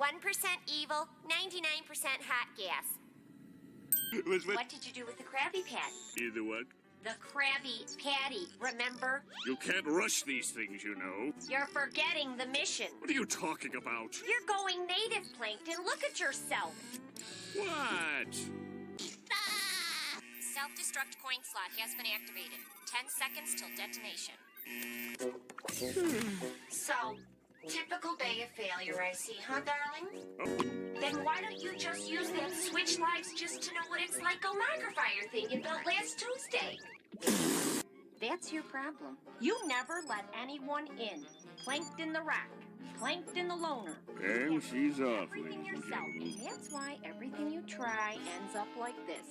1% evil, 99% hot gas. What did you do with the Krabby Patty? Either what? The Krabby Patty, remember? You can't rush these things, you know. You're forgetting the mission. What are you talking about? You're going native, Plankton. Look at yourself. What? Self-destruct coin slot has been activated. 10 seconds till detonation. So, typical day of failure, I see, huh, darling? Then why don't you just use that switch lives just to know what it's like Gallagher fire thing you built last Tuesday? That's your problem. You never let anyone in. Plankton the Rock. Plankton the Loner. And she's off, Everything ladies and yourself. gentlemen. And that's why everything you try ends up like this.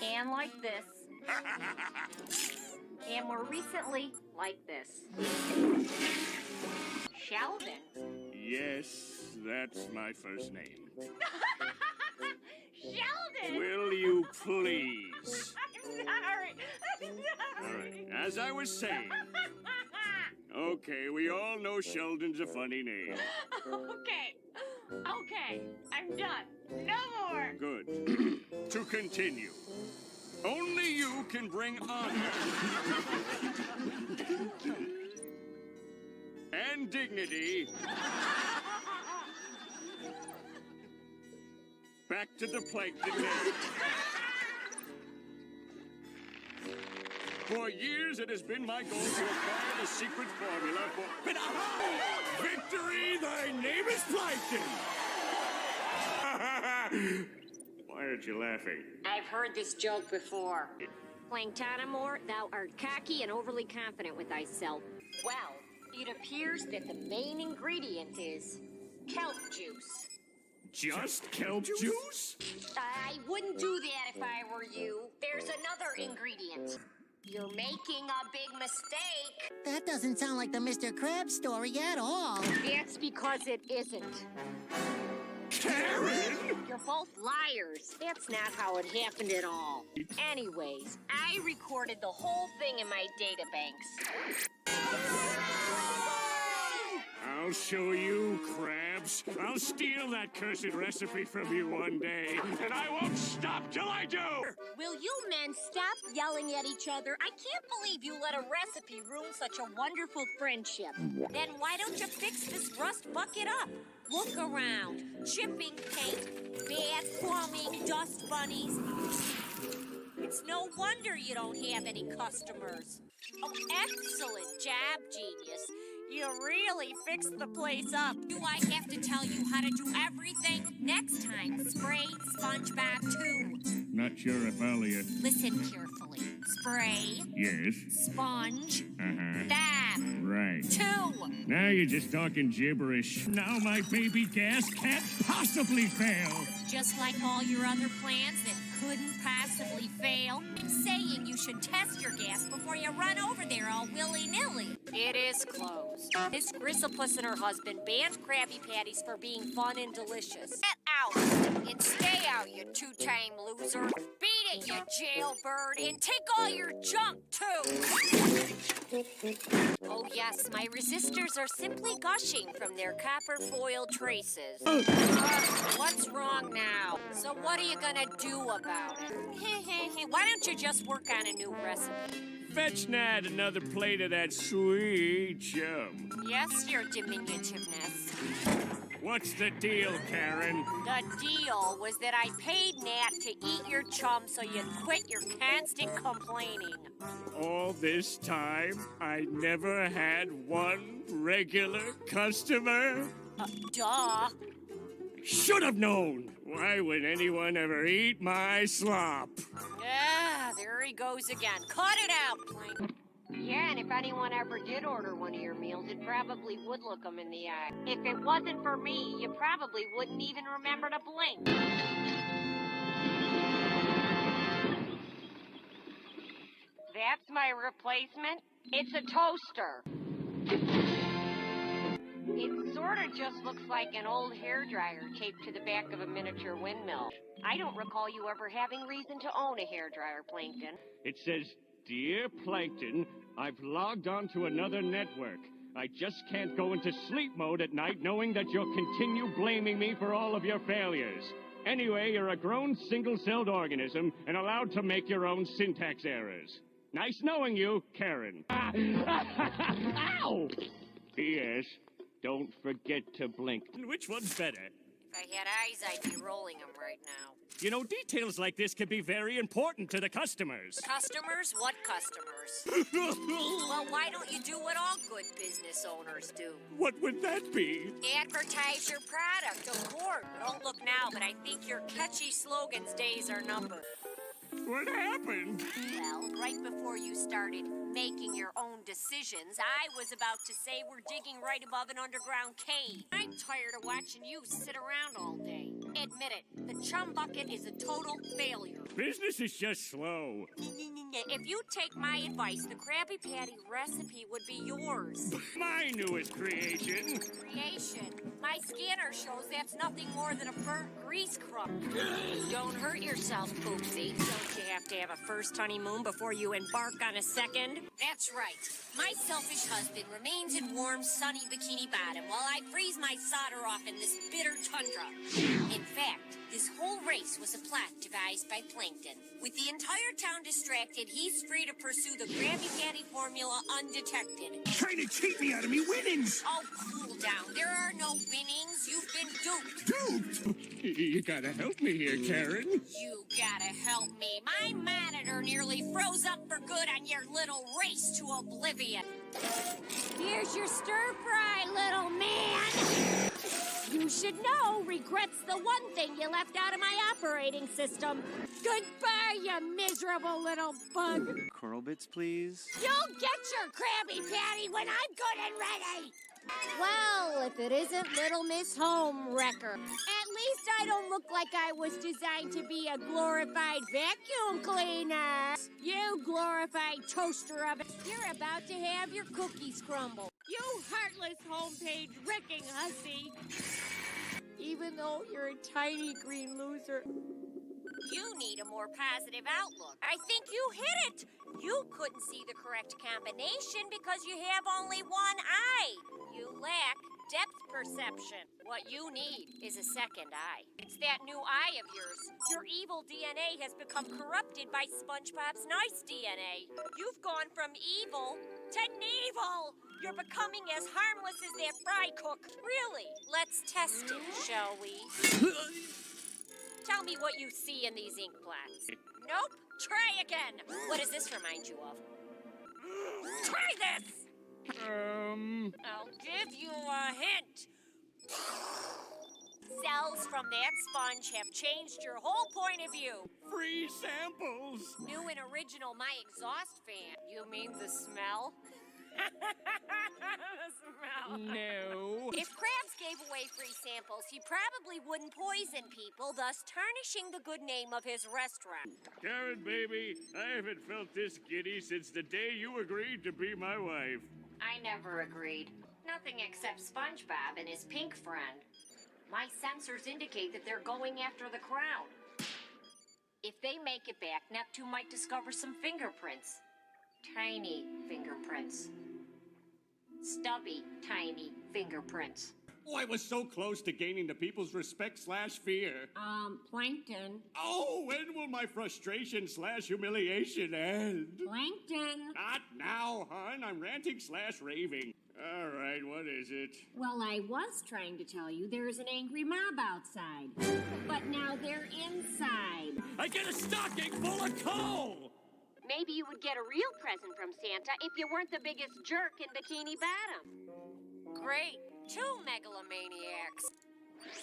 And like this. And more recently, like this. Sheldon. Yes, that's my first name. Sheldon! Will you please? I'm sorry. All right, as I was saying. Okay, we all know Sheldon's a funny name. Okay, I'm done. No more. Good. To continue. Only you can bring honor and dignity back to the Plankton name. For years, it has been my goal to acquire the secret formula for... Victory! Thy name is Plankton! Why aren't you laughing? I've heard this joke before. Planktonomore, thou art cocky and overly confident with thyself. Well, it appears that the main ingredient is kelp juice. Just kelp juice? I wouldn't do that if I were you. There's another ingredient. You're making a big mistake. That doesn't sound like the Mr. Krabs story at all. That's because it isn't. Karen! You're both liars. That's not how it happened at all. Anyways, I recorded the whole thing in my databanks. I'll show you, Krabs. I'll steal that cursed recipe from you one day, and I won't stop till I do! Will you men stop yelling at each other? I can't believe you let a recipe ruin such a wonderful friendship. Then why don't you fix this rust bucket up? Look around. Chipping paint, bad plumbing, dust bunnies. It's no wonder you don't have any customers. Oh, excellent job, genius. You really fixed the place up. Do I have to tell you how to do everything? Next time, spray SpongeBob 2. Not sure if I'll Listen carefully. Spray, Yes. sponge, Uh-huh. Bob Right. 2. Now you're just talking gibberish. Now my baby gas can't possibly fail. Just like all your other plans that couldn't possibly fail. I'm saying you should test your gas before you run over there all willy-nilly. It is closed. Miss Gristlepuss and her husband banned Krabby Patties for being fun and delicious. Get out and stay out, you two-time loser. Beat it, you jailbird, and take all your junk, too. Oh, yes, my resistors are simply gushing from their copper foil traces. What's wrong now? So what are you gonna do about it? Why don't you just work on a new recipe? Fetch Nat another plate of that sweet chum. Yes, your diminutiveness. What's the deal, Karen? The deal was that I paid Nat to eat your chum so you'd quit your constant complaining. All this time, I never had one regular customer? Duh. Should have known! Why would anyone ever eat my slop? Ah, there he goes again. Cut it out, Plank. Yeah, and if anyone ever did order one of your meals, it probably would look them in the eye. If it wasn't for me, you probably wouldn't even remember to blink. That's my replacement. It's a toaster. It sort of just looks like an old hairdryer taped to the back of a miniature windmill. I don't recall you ever having reason to own a hairdryer, Plankton. It says, Dear Plankton, I've logged on to another network. I just can't go into sleep mode at night knowing that you'll continue blaming me for all of your failures. Anyway, you're a grown single-celled organism and allowed to make your own syntax errors. Nice knowing you, Karen. Ow! P.S. Don't forget to blink. Which one's better? If I had eyes, I'd be rolling them right now. You know, details like this can be very important to the customers. Customers? What customers? Well, why don't you do what all good business owners do? What would that be? Advertise your product, of course. Don't look now, but I think your catchy slogans days are numbered. What happened? Well, right before you started making your own decisions, I was about to say we're digging right above an underground cave. I'm tired of watching you sit around all day. Admit it, the chum bucket is a total failure. Business is just slow. If you take my advice, the Krabby Patty recipe would be yours. My newest creation. Creation? My scanner shows that's nothing more than a burnt grease crumb. Don't hurt yourself, Poopsie. Don't you have to have a first honeymoon before you embark on a second? That's right. My selfish husband remains in warm, sunny Bikini Bottom while I freeze my solder off in this bitter tundra. In fact, this whole race was a plot devised by Plankton. With the entire town distracted, he's free to pursue the Krabby Patty formula undetected. Trying to cheat me out of me winnings! Oh, cool down. There are no winnings. You've been duped. Duped? You gotta help me here, Karen. You gotta help me. My monitor nearly froze up for good on your little race to oblivion. Here's your stir fry, little man. You should know regret's the one thing you left out of my operating system. Goodbye, you miserable little bug. Coral bits, please. You'll get your Krabby Patty when I'm good and ready. Well, if it isn't Little Miss Home Wrecker. At least I don't look like I was designed to be a glorified vacuum cleaner. You glorified toaster oven. You're about to have your cookies crumble. You heartless homepage wrecking hussy. Even though you're a tiny green loser. You need a more positive outlook. I think you hit it. You couldn't see the correct combination because you have only one eye. You lack depth perception. What you need is a second eye. It's that new eye of yours. Your evil DNA has become corrupted by SpongeBob's nice DNA. You've gone from evil to Knievel. You're becoming as harmless as that fry cook. Really? Let's test it, shall we? Tell me what you see in these ink blots. Nope. Try again. What does this remind you of? Try this! I'll give you a hint. Cells from that sponge have changed your whole point of view. Free samples! New and original my exhaust fan. You mean the smell? The smell. No. If Krabs gave away free samples, he probably wouldn't poison people, thus tarnishing the good name of his restaurant. Karen, baby, I haven't felt this giddy since the day you agreed to be my wife. I never agreed. Nothing except SpongeBob and his pink friend. My sensors indicate that they're going after the crown. If they make it back, Neptune might discover some fingerprints. Tiny fingerprints. Stubby, tiny fingerprints. Oh, I was so close to gaining the people's respect/fear. Plankton. Oh, when will my frustration/humiliation end? Plankton. Not now, hon. I'm ranting/raving. All right, what is it? Well, I was trying to tell you there is an angry mob outside. But now they're inside. I get a stocking full of coal! Maybe you would get a real present from Santa if you weren't the biggest jerk in Bikini Bottom. Great. 2 megalomaniacs.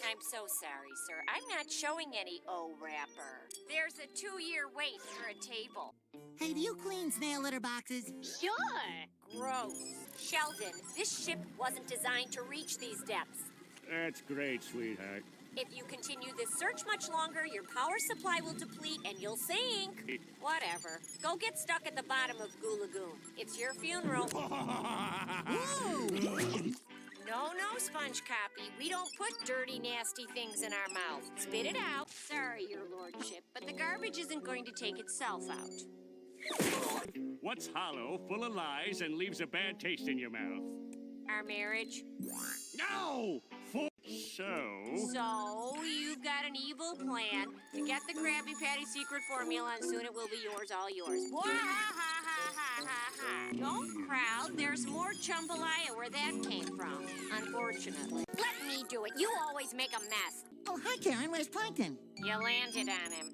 I'm so sorry, sir. I'm not showing any O-wrapper. There's a 2-year wait for a table. Hey, do you clean snail litter boxes? Sure. Gross. Sheldon, this ship wasn't designed to reach these depths. That's great, sweetheart. If you continue this search much longer, your power supply will deplete and you'll sink. Whatever. Go get stuck at the bottom of Goo Lagoon. It's your funeral. No, Sponge Copy. We don't put dirty, nasty things in our mouth. Spit it out. Sorry, your lordship, but the garbage isn't going to take itself out. What's hollow, full of lies, and leaves a bad taste in your mouth? Our marriage? No! So, you've got an evil plan to get the Krabby Patty secret formula, and soon it will be yours, all yours. Wah-ha-ha-ha-ha-ha-ha. Don't crowd. There's more jambalaya where that came from, unfortunately. Let me do it. You always make a mess. Oh, hi, Karen. Where's Plankton? You landed on him.